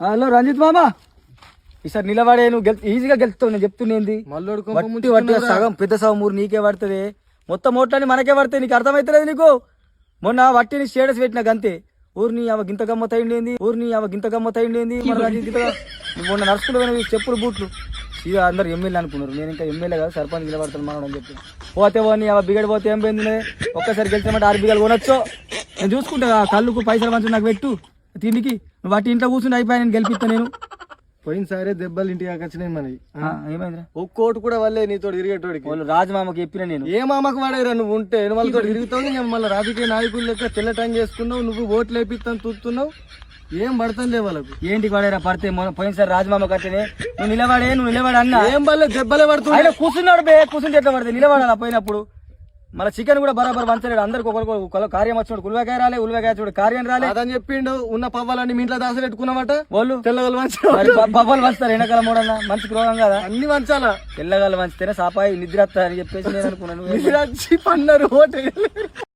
Hello Ranjith మామ, ఈసారి నిలబడే నువ్వు ఈజీగా గెలుస్తావు. నేను చెప్తున్నేంది వట్టి సగం పెద్ద సగం ఊరు నీకే పడుతుంది, మొత్తం ఓట్లని మనకే పడతాయి. నీకు అర్థమైతలేదు నీకు? మొన్న వట్టిని స్టేటస్ పెట్టినా గంతే, ఊరిని అవ గింత గమ్మత్ అయిండేంది, మన రంజిత్ మొన్న నడుచుకుంటూ చెప్పులు బూట్లు ఇక అందరు ఎమ్మెల్యే అనుకున్నారు. నేను ఇంకా ఎమ్మెల్యే కాదు, సర్పంచ్ నిలబడతాను మనం అని చెప్పి పోతే పోని అవ బిగడి పోతే ఏం పోయింది, ఒక్కసారి గెలిచామంటే 6 బిగలు కొనొచ్చు. నేను చూసుకుంటా, కళ్ళుకు పైసలు మంచి నాకు పెట్టు తిండికి, నువ్వు వాటి ఇంట్లో కూర్చుని అయిపోయి నేను గెలిపిస్తాను. నేను పోయినసారి దెబ్బలు ఇంటికి వచ్చినాయి మనకి. ఏమైందిరా? ఒక్కోటి కూడా వల్లే నీతో ఇరిగేటోడికి. వాళ్ళు రాజమామకి చెప్పిన నేను, ఏ మామకు వాడేరా నువ్వు ఉంటే వాళ్ళతో ఇరుగుతావు. మళ్ళీ రాజకీయ నాయకులు లెక్క తెల్ల టైం చేసుకున్నావు, నువ్వు ఓట్లు వేపిస్తాను చూస్తున్నావు, ఏం పడుతుంది వాళ్ళకు. ఏంటికి పడేరా? పడితే పోయినసారి రాజమామ కట్టనే నువ్వు నిలబడే అన్న ఏం పడలే, దెబ్బలే పడుతుంది. ఆయన కూర్చున్నాడు కూర్చుంటే ఎట్లా పడితే నిలబడాలి. పోయినప్పుడు మళ్ళీ చికెన్ కూడా బరాబర్ వంచలేడు. అందరికి ఒకరికి కార్యం వచ్చినాడు, ఉల్లిపాయ రాలే, ఉల్లిపాయ చూడు కార్యం రాలే అదని చెప్పిండు. ఉన్న పవ్వాలన్నీ మీ ఇంట్లో దాసలు పెట్టుకున్నామట. వాళ్ళు తెల్లగలు పవ్వాలు వంచుతారు ఎండాకాలం మూడన్నా, మంచికి రోగం కదా, అన్ని వంచాలా. తెల్లగాలు వంచితేనే సాపాయి నిద్ర అని చెప్పేసి నేను అనుకున్నాను. నిద్ర వచ్చి పన్నారు ఓటు